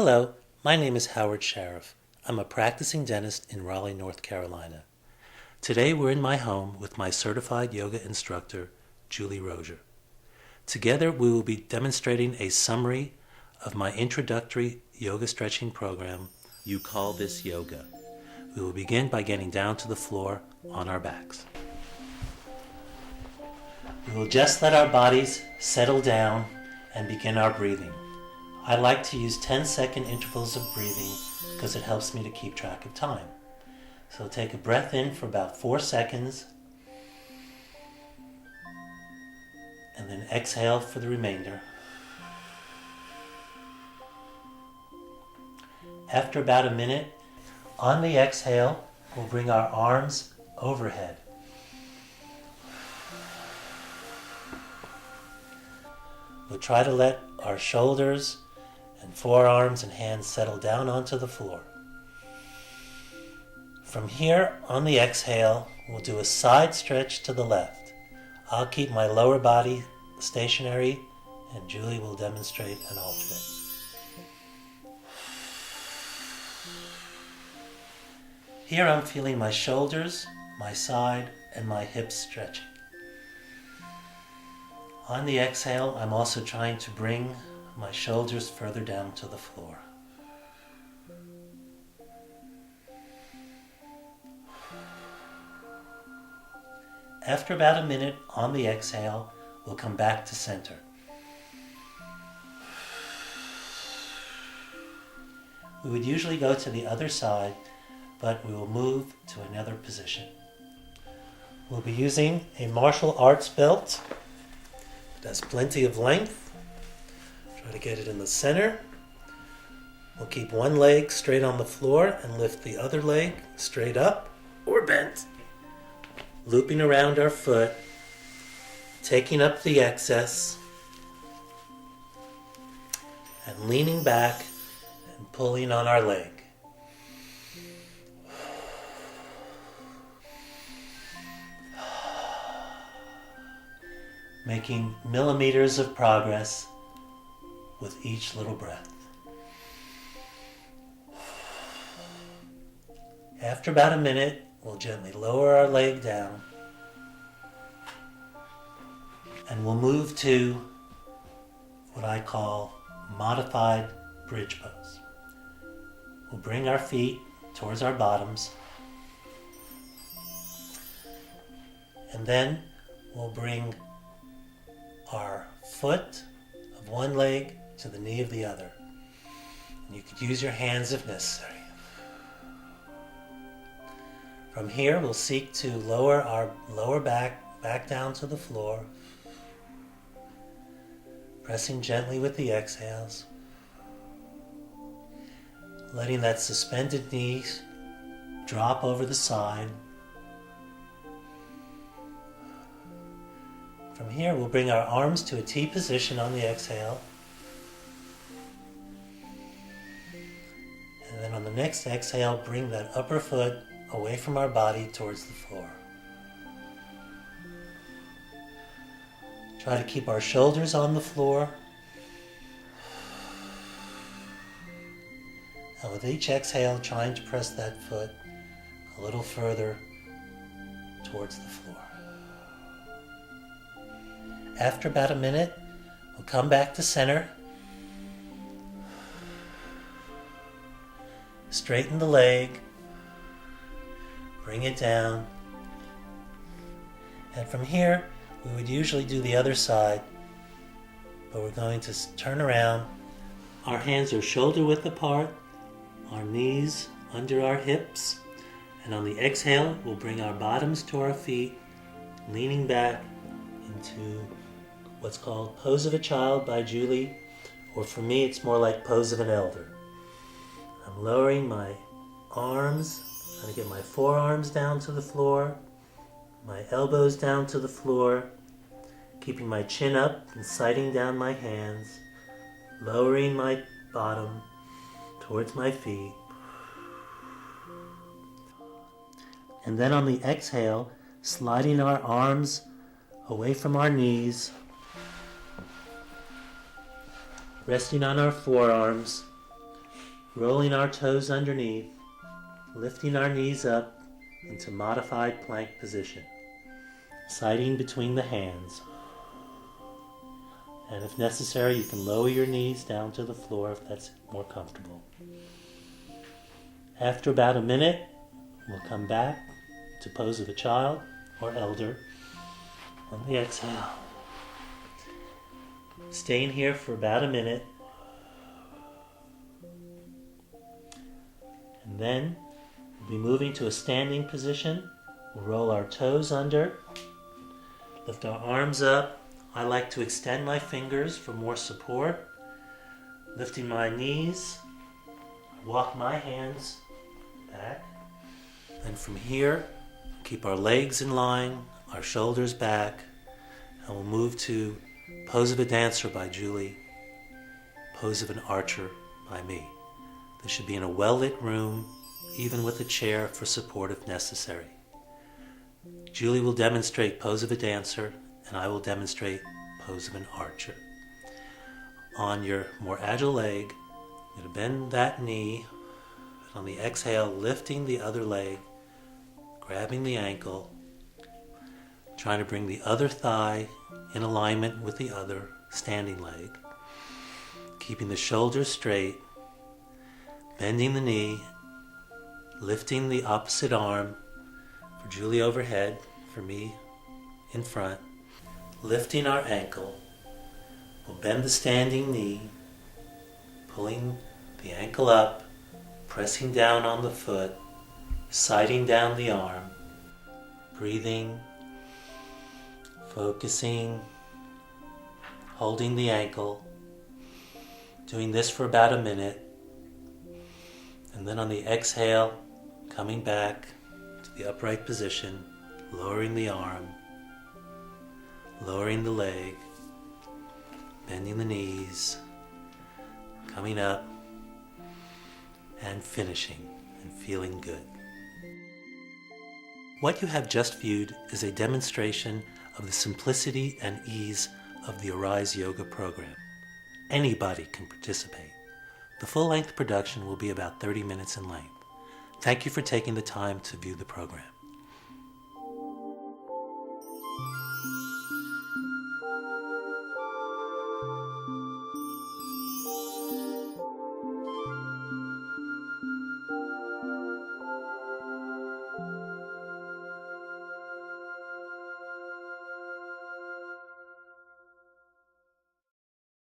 Hello, my name is Howard Sheriff. I'm a practicing dentist in Raleigh, North Carolina. Today we're in my home with my certified yoga instructor, Julie Rozier. Together we will be demonstrating a summary of my introductory yoga stretching program, You Call This Yoga. We will begin by getting down to the floor on our backs. We will just let our bodies settle down and begin our breathing. I like to use 10-second intervals of breathing because it helps me to keep track of time. So take a breath in for about 4 seconds and then exhale for the remainder. After about a minute, on the exhale, we'll bring our arms overhead. We'll try to let our shoulders and forearms and hands settle down onto the floor. From here, on the exhale, we'll do a side stretch to the left. I'll keep my lower body stationary, and Julie will demonstrate an alternate. Here I'm feeling my shoulders, my side, and my hips stretching. On the exhale, I'm also trying to bring my shoulders further down to the floor. After about a minute on the exhale, we'll come back to center. We would usually go to the other side, but we will move to another position. We'll be using a martial arts belt. It has plenty of length. Try to get it in the center. We'll keep one leg straight on the floor and lift the other leg straight up or bent. Looping around our foot, taking up the excess, and leaning back and pulling on our leg. Making millimeters of progress with each little breath. After about a minute, we'll gently lower our leg down and we'll move to what I call modified bridge pose. We'll bring our feet towards our bottoms and then we'll bring our foot of one leg to the knee of the other. And you could use your hands if necessary. From here, we'll seek to lower our lower back down to the floor, pressing gently with the exhales, letting that suspended knee drop over the side. From here, we'll bring our arms to a T position on the exhale. And then on the next exhale, bring that upper foot away from our body towards the floor. Try to keep our shoulders on the floor. And with each exhale, trying to press that foot a little further towards the floor. After about a minute, we'll come back to center. Straighten the leg. Bring it down. And from here, we would usually do the other side, but we're going to turn around. Our hands are shoulder width apart, our knees under our hips, and on the exhale, we'll bring our bottoms to our feet, leaning back into what's called Pose of a Child by Julie, or for me, it's more like Pose of an Elder. I'm lowering my arms, trying to get my forearms down to the floor, my elbows down to the floor, keeping my chin up and sighting down my hands, lowering my bottom towards my feet. And then on the exhale, sliding our arms away from our knees, resting on our forearms, rolling our toes underneath, lifting our knees up into modified plank position, sighting between the hands. And if necessary, you can lower your knees down to the floor if that's more comfortable. After about a minute, we'll come back to pose of a child or elder on the exhale. Staying here for about a minute. And then we'll be moving to a standing position. We'll roll our toes under, lift our arms up. I like to extend my fingers for more support. Lifting my knees, walk my hands back. And from here, keep our legs in line, our shoulders back, and we'll move to Pose of a Dancer by Julie, Pose of an Archer by me. This should be in a well-lit room, even with a chair for support if necessary. Julie will demonstrate Pose of a Dancer, and I will demonstrate Pose of an Archer. On your more agile leg, you're going to bend that knee, and on the exhale, lifting the other leg, grabbing the ankle, trying to bring the other thigh in alignment with the other standing leg, keeping the shoulders straight, bending the knee, lifting the opposite arm, for Julie overhead, for me in front, lifting our ankle. We'll bend the standing knee, pulling the ankle up, pressing down on the foot, sighting down the arm, breathing, focusing, holding the ankle, doing this for about a minute, and then on the exhale, coming back to the upright position, lowering the arm, lowering the leg, bending the knees, coming up, and finishing and feeling good. What you have just viewed is a demonstration of the simplicity and ease of the Arise Yoga program. Anybody can participate. The full-length production will be about 30 minutes in length. Thank you for taking the time to view the program.